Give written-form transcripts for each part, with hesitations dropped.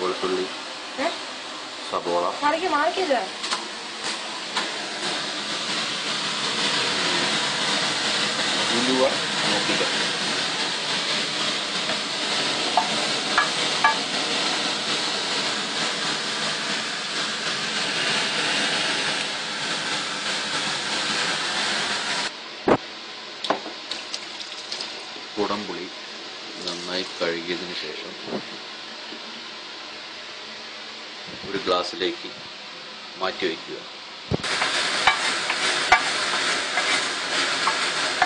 വെളുത്തുള്ളി, സബോള, ഉലുവ നോക്കിക്ക. കുടംപുളി നന്നായി കഴുകിയതിന് ശേഷം ഒരു ഗ്ലാസ്സിലേക്ക് മാറ്റി വയ്ക്കുക.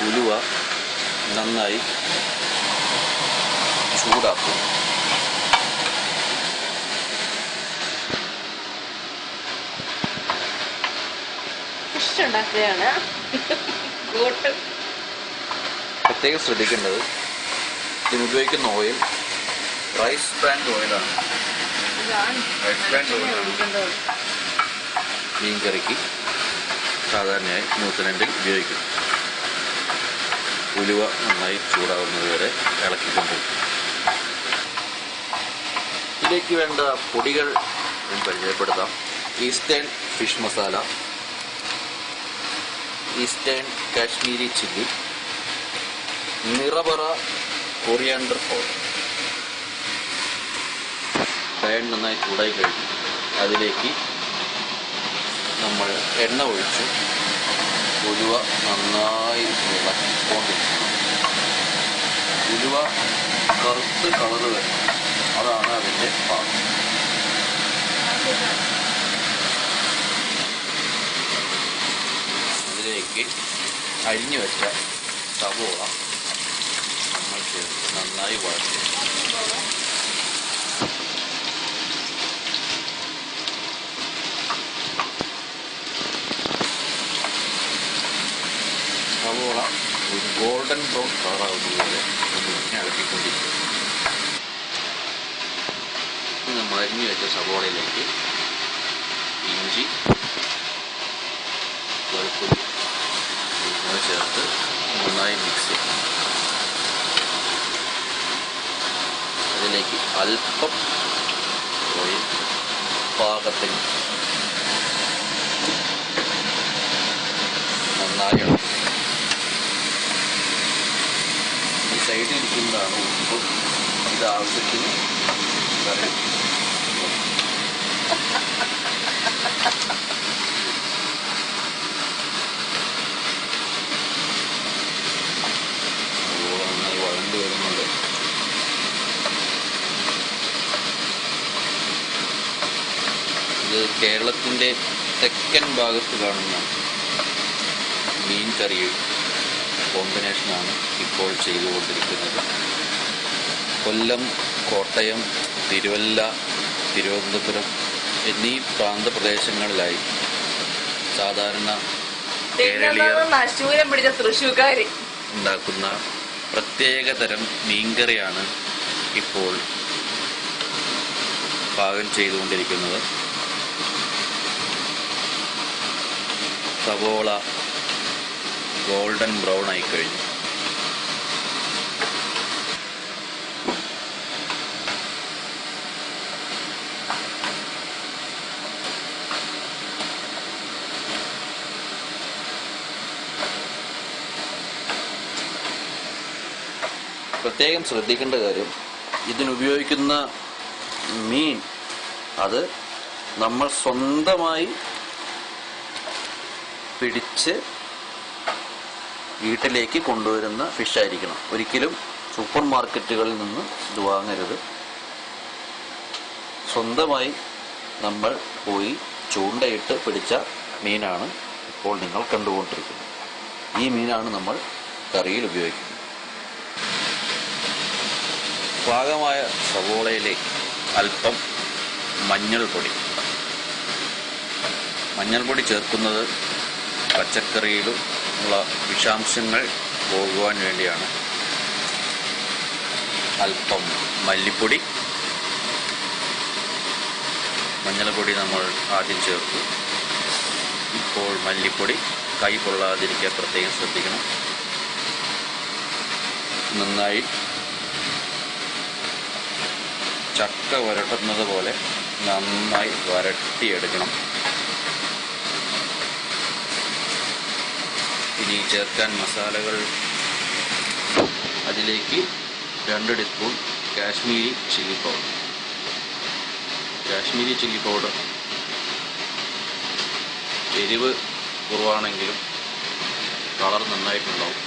ഉലുവ നന്നായി ചൂടാക്കുക. പ്രത്യേകം ശ്രദ്ധിക്കേണ്ടത് ഇതിന് ഉപയോഗിക്കുന്ന ഓയിൽ റൈസ് ബ്രാൻഡ് ഓയിലാണ്. മീൻ കറിക്ക് സാധാരണയായി ന്യൂസിലൻഡിൽ ഉപയോഗിക്കുന്നു. ഉലുവ നന്നായി ചൂടാവുന്നത് വരെ ഇളക്കിക്കൊണ്ടിരിക്കും. ഇതിലേക്ക് വേണ്ട പൊടികൾ പരിചയപ്പെടുത്താം. Eastern fish masala, Eastern Kashmiri chilli, Nirapara coriander powder. Pan നന്നായി ചൂടായി കഴിഞ്ഞു അതിലേക്ക് നമ്മൾ എണ്ണ ഒഴിച്ച് ഉലുവ നന്നായി ഇളക്കിക്കൊണ്ടിരിക്കണം. ഉലുവ കറുത്ത് കളറ് വരണം, അതാണ് അതിൻ്റെ പാകം. അതിലേക്ക് അരിഞ്ഞു വെച്ച സവോള നമ്മൾ ചേർത്ത് നന്നായി വഴറ്റി. സവോള ഒരു ഗോൾഡൻ ബ്രൗൺ കളറാവുന്നതുവരെ ഇളക്കിക്കൊണ്ടിരിക്കും. നമ്മൾ അരിഞ്ഞു വെച്ച സവോളയിലേക്ക് ഇഞ്ചി, വെളുത്തുള്ളി ചേർത്ത് നന്നായി മിക്സ് ചെയ്യും. അതിലേക്ക് അല്പം ഓയിൽ പാകത്തിന് നന്നായി ഇളക്കും. ഈ സൈഡിൽ ഇരിക്കുന്നതാണ് ഉപ്പ്. ഇത് ആവശ്യത്തിന് കറി. നന്നായി വഴണ്ടി വരുന്നുണ്ട്. ഇത് കേരളത്തിൻ്റെ തെക്കൻ ഭാഗത്ത് കാണുന്ന മീൻ കറി കോമ്പിനേഷനാണ് ഇപ്പോൾ ചെയ്തുകൊണ്ടിരിക്കുന്നത്. കൊല്ലം, കോട്ടയം, തിരുവല്ല, തിരുവനന്തപുരം എന്നീ പ്രാന്തപ്രദേശങ്ങളിലായി സാധാരണ കേരളീയർ ഉണ്ടാക്കുന്ന പ്രത്യേകതരം മീൻകറിയാണ് ഇപ്പോൾ പാകം ചെയ്തുകൊണ്ടിരിക്കുന്നത്. സവോള ഗോൾഡൻ ബ്രൗൺ ആയി കഴിഞ്ഞു. പ്രത്യേകം ശ്രദ്ധിക്കേണ്ട കാര്യം, ഇതിനുപയോഗിക്കുന്ന മീൻ അത് നമ്മൾ സ്വന്തമായി പിടിച്ച് വീട്ടിലേക്ക് കൊണ്ടുവരുന്ന ഫിഷായിരിക്കണം. ഒരിക്കലും സൂപ്പർ മാർക്കറ്റുകളിൽ നിന്ന് ഇത് വാങ്ങരുത്. സ്വന്തമായി നമ്മൾ പോയി ചൂണ്ടയിട്ട് പിടിച്ച മീനാണ് ഇപ്പോൾ നിങ്ങൾ കണ്ടുകൊണ്ടിരിക്കുന്നത്. ഈ മീനാണ് നമ്മൾ കറിയിൽ ഉപയോഗിക്കുന്നത്. പാകമായ സവോളയിലേക്ക് അല്പം മഞ്ഞൾപ്പൊടി ചേർക്കുന്നത് പച്ചക്കറിയിലുള്ള വിഷാംശങ്ങൾ പോകുവാൻ വേണ്ടിയാണ്. അല്പം മല്ലിപ്പൊടി, മഞ്ഞൾപ്പൊടി നമ്മൾ ആദ്യം ചേർത്തു. ഇപ്പോൾ മല്ലിപ്പൊടി കൈ പൊള്ളാതിരിക്കാൻ പ്രത്യേകം ശ്രദ്ധിക്കണം. നന്നായി ചക്ക വരട്ടുന്നത് പോലെ നന്നായി വരട്ടിയെടുക്കണം. ഇനി ചേർക്കാൻ മസാലകൾ, അതിലേക്ക് 2 teaspoon Kashmiri chilli powder. Kashmiri chilli powder എരിവ് കുറവാണെങ്കിലും കളർ നന്നായിട്ടുണ്ടാവും.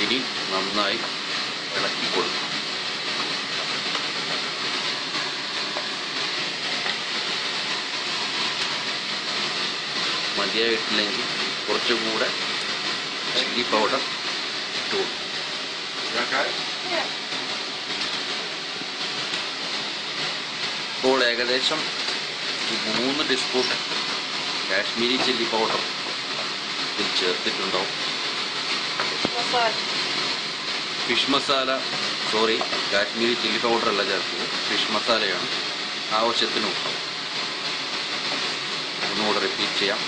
ഇനി നന്നായി ഇളക്കി കൊടുക്കും. മതിയായിട്ടില്ലെങ്കിൽ കുറച്ചുകൂടെ ചില്ലി പൗഡർ ഇട്ടു കൊടുക്കും. ഇപ്പോൾ ഏകദേശം 3 ടീസ്പൂൺ കാശ്മീരി ചില്ലി പൗഡർ ഇതിൽ ചേർത്തിട്ടുണ്ടാവും. Fish masala, sorry, Kashmiri chilli powder അല്ല ചേർത്തത്, ഫിഷ് മസാലയാണ്. ആവശ്യത്തിന് ഉപ്പ്. ഒന്നുകൂടെ റിപ്പീറ്റ് ചെയ്യാം.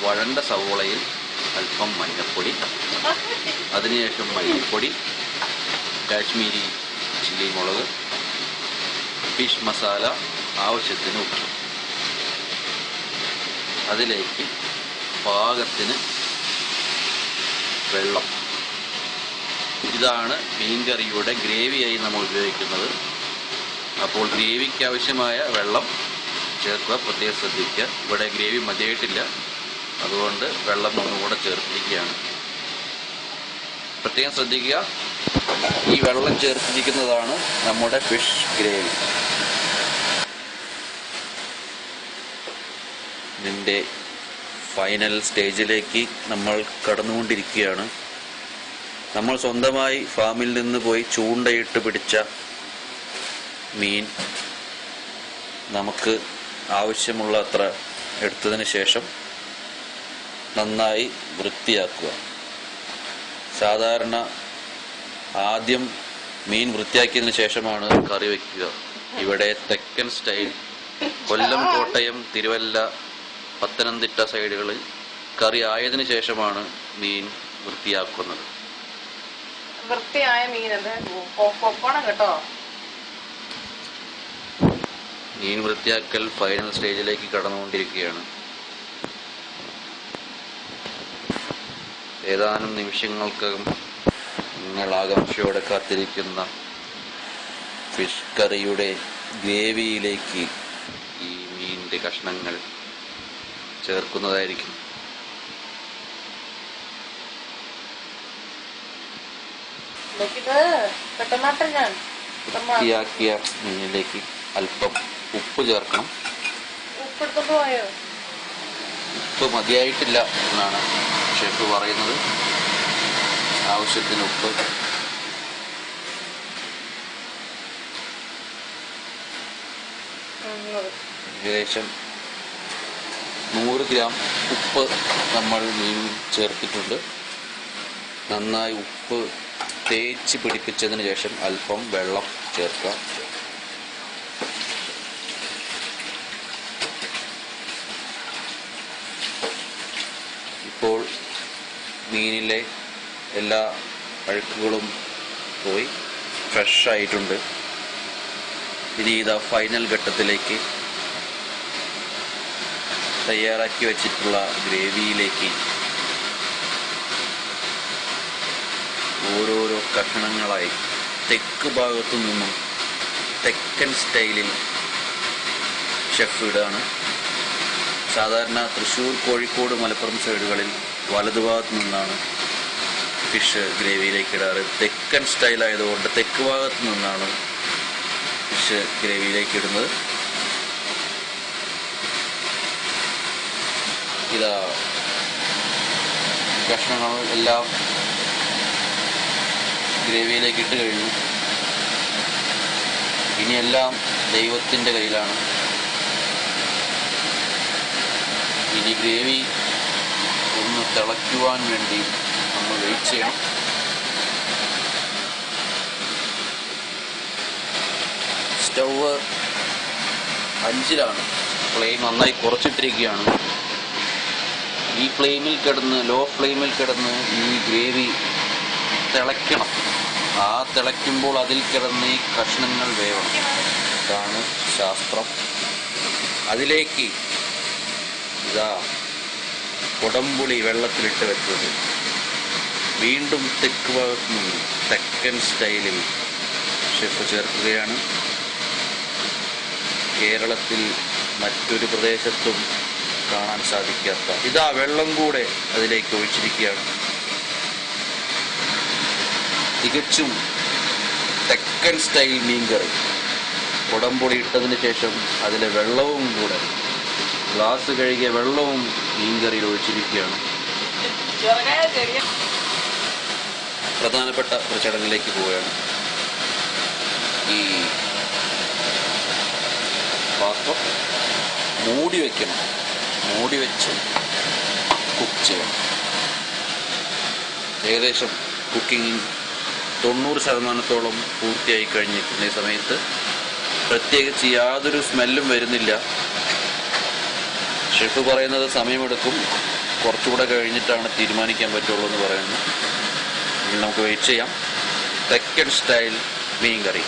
വഴണ്ട സവോളയിൽ അല്പം മഞ്ഞൾപ്പൊടി, അതിനുശേഷം മല്ലിപ്പൊടി, കാശ്മീരി ചില്ലി മുളക്, ഫിഷ് മസാല, ആവശ്യത്തിന് ഉപ്പ്. അതിലേക്ക് പാകത്തിന് വെള്ളം. ഇതാണ് മീൻകറിയുടെ ഗ്രേവിയായി നമ്മൾ ഉപയോഗിക്കുന്നത്. അപ്പോൾ ഗ്രേവിക്ക് ആവശ്യമായ വെള്ളം ചേർക്കുക, പ്രത്യേകം ശ്രദ്ധിക്കുക. ഇവിടെ ഗ്രേവി മതിയായിട്ടില്ല, അതുകൊണ്ട് വെള്ളം ഒന്നുകൂടെ ചേർത്തിരിക്കുകയാണ്. പ്രത്യേകം ശ്രദ്ധിക്കുക, ഈ വെള്ളം ചേർത്തിരിക്കുന്നതാണ് നമ്മുടെ ഫിഷ് ഗ്രേവി. ഇതിൻ്റെ ഫൈനൽ സ്റ്റേജിലേക്ക് നമ്മൾ കടന്നുകൊണ്ടിരിക്കുകയാണ്. നമ്മൾ സ്വന്തമായി ഫാമിൽ നിന്ന് പോയി ചൂണ്ടയിട്ട് പിടിച്ച മീൻ നമുക്ക് ആവശ്യമുള്ള അത്ര എടുത്തതിന് ശേഷം നന്നായി വൃത്തിയാക്കുക. സാധാരണ ആദ്യം മീൻ വൃത്തിയാക്കിയതിന് ശേഷമാണ് കറി വയ്ക്കുക. ഇവിടെ തെക്കൻ സ്റ്റൈൽ, കൊല്ലം, കോട്ടയം, തിരുവല്ല, പത്തനംതിട്ട സൈഡുകളിൽ കറി ആയതിനു ശേഷമാണ് മീൻ വൃത്തിയാക്കുന്നത്. വൃത്തിയായ മീൻ കേട്ടോ. മീൻ വൃത്തിയാക്കൽ ഫൈനൽ സ്റ്റേജിലേക്ക് കടന്നുകൊണ്ടിരിക്കുകയാണ്. ഏതാനും നിമിഷങ്ങൾക്കകം നിങ്ങൾ ആകാംക്ഷയോടെ കാത്തിരിക്കുന്ന ഫിഷ് കറിയുടെ ഗ്രേവിയിലേക്ക് ഈ മീനിൻ്റെ കഷ്ണങ്ങൾ ചേർക്കുന്നതായിരിക്കും. വൃത്തിയാക്കിയ മീനിലേക്ക് അല്പം ഉപ്പ് ചേർക്കണം. ഉപ്പ് മതിയായിട്ടില്ല എന്നാണ് ഷെഫ് പറയുന്നത്. ആവശ്യത്തിന് ഉപ്പ്. ഏകദേശം 100 ഗ്രാം ഉപ്പ് നമ്മൾ മീൻ ചേർത്തിട്ടുണ്ട്. നന്നായി ഉപ്പ് തേച്ച് പിടിപ്പിച്ചതിന് ശേഷം അല്പം വെള്ളം ചേർക്കുക. ഇപ്പോൾ മീനിലെ എല്ലാ അഴുക്കുകളും പോയി ഫ്രഷ് ആയിട്ടുണ്ട്. ഇനി ഇതാ ഫൈനൽ ഘട്ടത്തിലേക്ക് തയ്യാറാക്കി വെച്ചിട്ടുള്ള ഗ്രേവിയിലേക്ക് ഓരോരോ കഷണങ്ങളായി തെക്ക് ഭാഗത്തു നിന്നും തെക്കൻ സ്റ്റൈലിൽ ഷെഫ് ഇടാണ്. സാധാരണ തൃശ്ശൂർ, കോഴിക്കോട്, മലപ്പുറം സൈഡുകളിൽ വലതുഭാഗത്തു നിന്നാണ് ഫിഷ് ഗ്രേവിയിലേക്ക് ഇടാറ്. തെക്കൻ സ്റ്റൈലായതുകൊണ്ട് തെക്ക് ഭാഗത്തു നിന്നാണ് ഫിഷ് ഗ്രേവിയിലേക്ക് ഇടുന്നത്. ഇതാ കഷ്ണങ്ങൾ എല്ലാം ഗ്രേവിയിലേക്ക് ഇട്ട് കഴിഞ്ഞു. ഇനിയെല്ലാം ദൈവത്തിൻ്റെ കയ്യിലാണ്. ഇനി ഗ്രേവി ഒന്ന് തിളയ്ക്കുവാൻ വേണ്ടി നമ്മൾ വെയിറ്റ് ചെയ്യണം. സ്റ്റൗവ് 5-ലാണ്. ഫ്ലെയിം നന്നായി കുറച്ചിട്ടിരിക്കുകയാണ്. ഈ ഫ്ലെയിമിൽ കിടന്ന്, ലോ ഫ്ലെയിമിൽ കിടന്ന് ഈ ഗ്രേവി തിളയ്ക്കണം. ആ തിളയ്ക്കുമ്പോൾ അതിൽ കിടന്ന് ഈ കഷ്ണങ്ങൾ വേവണം. ഇതാണ് ശാസ്ത്രം. അതിലേക്ക് ഇതാ കുടംപുളി വെള്ളത്തിലിട്ട് വെച്ചത് വീണ്ടും തെക്ക് ഭാഗത്ത് നിന്ന് തെക്കൻ സ്റ്റൈലിൽ ഷെഫ് ചേർക്കുകയാണ്. കേരളത്തിൽ മറ്റൊരു പ്രദേശത്തും കാണാൻ സാധിക്കാത്ത ഇതാ വെള്ളം കൂടെ അതിലേക്ക് ഒഴിച്ചിരിക്കുകയാണ്. തികച്ചും തെക്കൻ സ്റ്റൈൽ മീൻകറി. കുടംപൊടി ഇട്ടതിന് ശേഷം അതിലെ വെള്ളവും കൂടെ ഗ്ലാസ് കഴുകിയ വെള്ളവും മീൻകറിയിൽ ഒഴിച്ചിരിക്കുകയാണ്. പ്രധാനപ്പെട്ട ഒരു ചടങ്ങിലേക്ക് പോവുകയാണ്. ഈ പാത്രം മൂടി വയ്ക്കണം. മൂടി വെച്ച് കുക്ക് ചെയ്യണം. ഏകദേശം കുക്കിംഗ് 90% പൂർത്തിയായി കഴിഞ്ഞിരിക്കുന്ന ഈ സമയത്ത് പ്രത്യേകിച്ച് യാതൊരു സ്മെല്ലും വരുന്നില്ല. ഷെഫ് പറയുന്നത് സമയമെടുക്കും, കുറച്ചുകൂടെ കഴിഞ്ഞിട്ടാണ് തീരുമാനിക്കാൻ പറ്റുള്ളൂ എന്ന് പറയുന്നു. നമുക്ക് വെയിറ്റ് ചെയ്യാം. തെക്കൻ സ്റ്റൈൽ മീൻ കറി.